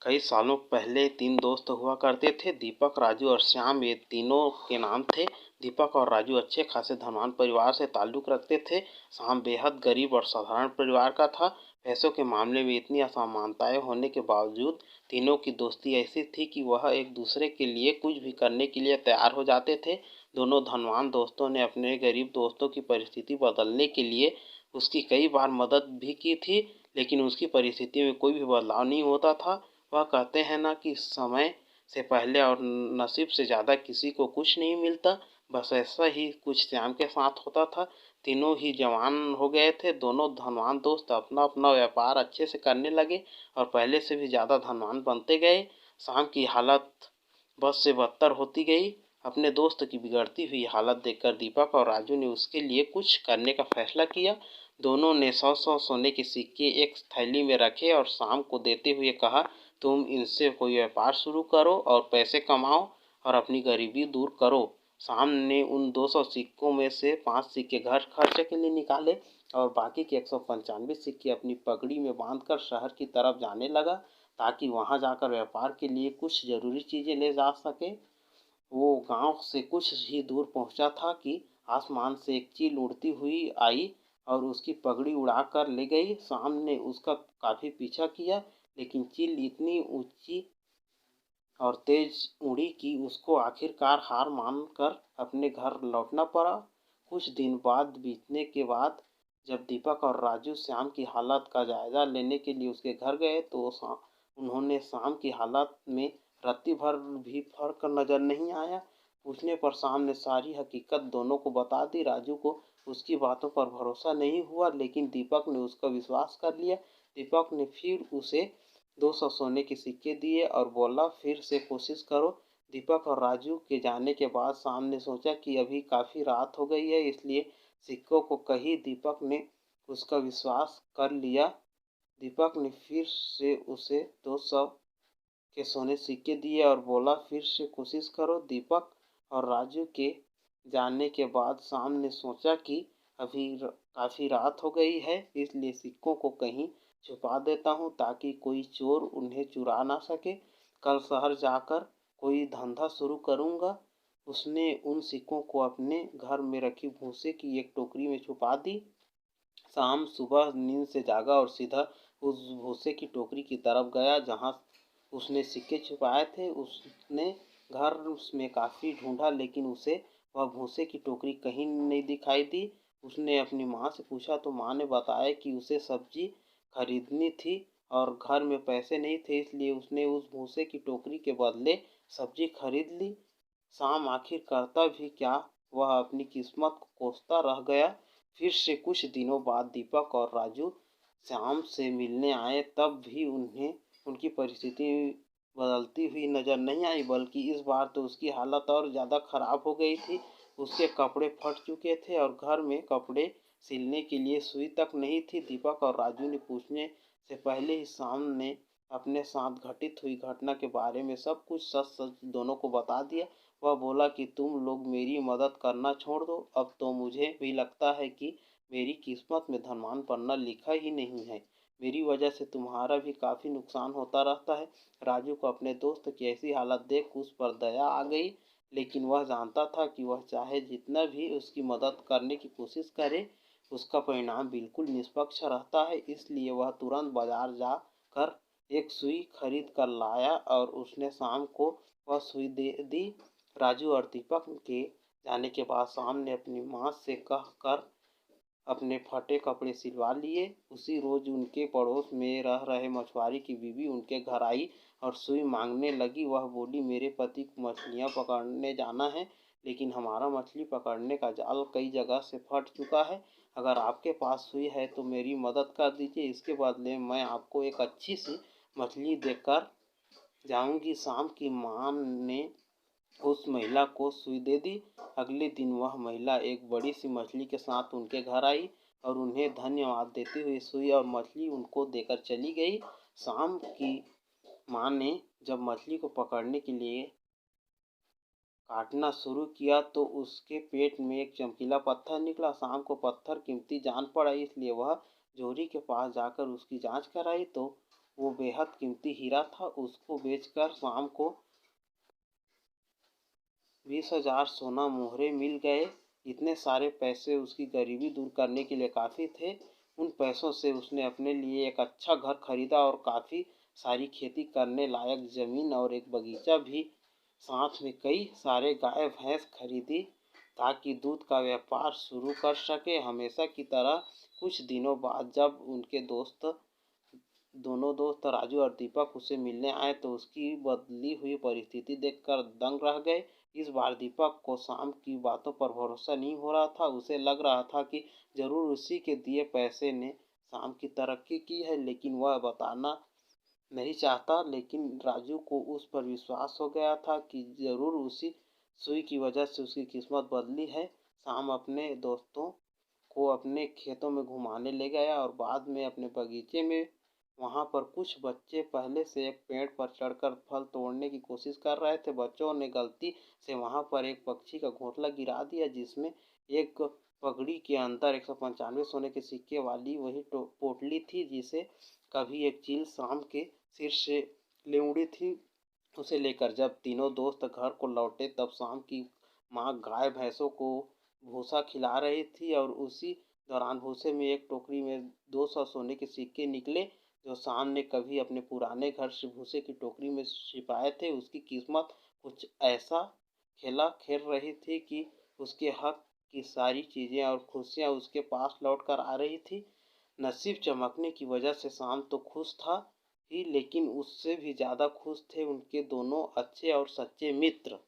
कई सालों पहले तीन दोस्त हुआ करते थे। दीपक, राजू और श्याम, ये तीनों के नाम थे। दीपक और राजू अच्छे खासे धनवान परिवार से ताल्लुक रखते थे। श्याम बेहद गरीब और साधारण परिवार का था। पैसों के मामले में इतनी असमानताएं होने के बावजूद तीनों की दोस्ती ऐसी थी कि वह एक दूसरे के लिए कुछ भी करने के लिए तैयार हो जाते थे। दोनों धनवान दोस्तों ने अपने गरीब दोस्तों की परिस्थिति बदलने के लिए उसकी कई बार मदद भी की थी, लेकिन उसकी परिस्थिति में कोई भी बदलाव नहीं होता था। वह कहते हैं ना कि समय से पहले और नसीब से ज़्यादा किसी को कुछ नहीं मिलता। बस ऐसा ही कुछ श्याम के साथ होता था। तीनों ही जवान हो गए थे। दोनों धनवान दोस्त अपना अपना व्यापार अच्छे से करने लगे और पहले से भी ज़्यादा धनवान बनते गए। श्याम की हालत बद से बदतर होती गई। अपने दोस्त की बिगड़ती हुई हालत देखकर दीपक और राजू ने उसके लिए कुछ करने का फैसला किया। दोनों ने 100-100 सोने के सिक्के एक थैली में रखे और श्याम को देते हुए कहा, तुम इनसे कोई व्यापार शुरू करो और पैसे कमाओ और अपनी गरीबी दूर करो। श्याम ने उन 200 सिक्कों में से 5 सिक्के घर खर्चे के लिए निकाले और बाकी के 195 सिक्के अपनी पगड़ी में बांधकर शहर की तरफ जाने लगा, ताकि वहां जाकर व्यापार के लिए कुछ जरूरी चीजें ले जा सके। वो गांव से कुछ ही दूर पहुंचा था कि आसमान से एक चील उड़ती हुई आई और उसकी पगड़ी उड़ाकर ले गई। श्याम ने उसका काफी पीछा किया, लेकिन चील इतनी ऊंची और तेज उड़ी कि उसको आखिरकार हार मानकर अपने घर लौटना पड़ा। कुछ दिन बाद बीतने के बाद जब दीपक और राजू श्याम की हालत का जायजा लेने के लिए उसके घर गए तो उन्होंने श्याम की हालत में रत्ती भर भी फर्क नजर नहीं आया। पूछने पर श्याम ने सारी हकीकत दोनों को बता दी। राजू को उसकी बातों पर भरोसा नहीं हुआ, लेकिन दीपक ने उसका विश्वास कर लिया। दीपक ने फिर उसे 200 सोने के सिक्के दिए और बोला, फिर से कोशिश करो। दीपक और राजू के जाने के बाद श्याम ने सोचा कि अभी काफी रात हो गई है, इसलिए सिक्कों को कहीं दीपक ने उसका विश्वास कर लिया। दीपक ने फिर से उसे 200 के सोने सिक्के दिए और बोला, फिर से कोशिश करो। दीपक और राजू के जाने के बाद श्याम ने सोचा कि अभी काफी रात हो गई है, इसलिए सिक्कों को कहीं छुपा देता हूँ ताकि कोई चोर उन्हें चुरा ना सके। कल शहर जाकर कोई धंधा शुरू करूँगा। उसने उन सिक्कों को अपने घर में रखी भूसे की एक टोकरी में छुपा दी। शाम सुबह नींद से जागा और सीधा उस भूसे की टोकरी की तरफ गया जहाँ उसने सिक्के छुपाए थे। उसने घर में काफी ढूंढा, लेकिन उसे वह भूसे की टोकरी कहीं नहीं दिखाई दी। उसने अपनी माँ से पूछा तो माँ ने बताया कि उसे सब्जी खरीदनी थी और घर में पैसे नहीं थे, इसलिए उसने उस भूसे की टोकरी के बदले सब्जी खरीद ली। शाम आखिर करता भी क्या, वह अपनी किस्मत को कोसता रह गया। फिर से कुछ दिनों बाद दीपक और राजू श्याम से मिलने आए, तब भी उन्हें उनकी परिस्थिति बदलती हुई नजर नहीं आई, बल्कि इस बार तो उसकी हालत और ज़्यादा खराब हो गई थी। उसके कपड़े फट चुके थे और घर में कपड़े सिलने के लिए सुई तक नहीं थी। दीपक और राजू ने पूछने से पहले ही श्याम ने अपने साथ घटित हुई घटना के बारे में सब कुछ सच सच दोनों को बता दिया। वह बोला कि तुम लोग मेरी मदद करना छोड़ दो, अब तो मुझे भी लगता है कि मेरी किस्मत में धनवान बनना लिखा ही नहीं है। मेरी वजह से तुम्हारा भी काफ़ी नुकसान होता रहता है। राजू को अपने दोस्त की ऐसी हालत देख उस पर दया आ गई, लेकिन वह जानता था कि वह चाहे जितना भी उसकी मदद करने की कोशिश करे, उसका परिणाम बिल्कुल निष्पक्ष रहता है। इसलिए वह तुरंत बाजार जाकर एक सुई खरीद कर लाया और उसने शाम को वह सुई दे दी। राजू और दीपक के जाने के बाद शाम ने अपनी माँ से कहकर अपने फटे कपड़े सिलवा लिए। उसी रोज उनके पड़ोस में रह रहे मछुआरे की बीवी उनके घर आई और सुई मांगने लगी। वह बोली, मेरे पति को मछलियाँ पकड़ने जाना है, लेकिन हमारा मछली पकड़ने का जाल कई जगह से फट चुका है। अगर आपके पास सुई है तो मेरी मदद कर दीजिए, इसके बदले मैं आपको एक अच्छी सी मछली देकर जाऊंगी। शाम की माँ ने उस महिला को सुई दे दी। अगले दिन वह महिला एक बड़ी सी मछली के साथ उनके घर आई और उन्हें धन्यवाद देते हुए सुई और मछली उनको देकर चली गई। शाम की माँ ने जब मछली को पकड़ने के लिए काटना शुरू किया तो उसके पेट में एक चमकीला पत्थर निकला। शाम को पत्थर कीमती जान पड़ा, इसलिए वह जोहरी के पास जाकर उसकी जांच कराई तो वो बेहद कीमती हीरा था। उसको बेचकर शाम को 20,000 सोना मोहरे मिल गए। इतने सारे पैसे उसकी गरीबी दूर करने के लिए काफ़ी थे। उन पैसों से उसने अपने लिए एक अच्छा घर खरीदा और काफ़ी सारी खेती करने लायक ज़मीन और एक बगीचा भी, साथ में कई सारे गाय भैंस खरीदी ताकि दूध का व्यापार शुरू कर सके। हमेशा की तरह कुछ दिनों बाद जब उनके दोनों दोस्त राजू और दीपक उसे मिलने आए तो उसकी बदली हुई परिस्थिति देखकर दंग रह गए। इस बार दीपक को शाम की बातों पर भरोसा नहीं हो रहा था। उसे लग रहा था कि जरूर उसी के दिए पैसे ने शाम की तरक्की की है, लेकिन वह बताना नहीं चाहता। लेकिन राजू को उस पर विश्वास हो गया था कि जरूर उसी सुई की वजह से उसकी किस्मत बदली है। शाम अपने दोस्तों को अपने खेतों में घुमाने ले गया और बाद में अपने बगीचे में। वहाँ पर कुछ बच्चे पहले से एक पेड़ पर चढ़कर फल तोड़ने की कोशिश कर रहे थे। बच्चों ने गलती से वहाँ पर एक पक्षी का घोंसला गिरा दिया जिसमें एक पगड़ी के अंदर 195 सोने के सिक्के वाली वही पोटली थी जिसे कभी एक चील शाम के सिर से ले उड़ी थी। उसे लेकर जब तीनों दोस्त घर को लौटे तब शाम की माँ गाय भैंसों को भूसा खिला रही थी और उसी दौरान भूसे में एक टोकरी में 200 सोने के सिक्के निकले जो शाम ने कभी अपने पुराने घर से भूसे की टोकरी में छिपाए थे। उसकी किस्मत कुछ ऐसा खेला खेल रही थी कि उसके हक की सारी चीज़ें और खुशियाँ उसके पास लौट कर आ रही थी। नसीब चमकने की वजह से शाम तो खुश था ही, लेकिन उससे भी ज़्यादा खुश थे उनके दोनों अच्छे और सच्चे मित्र।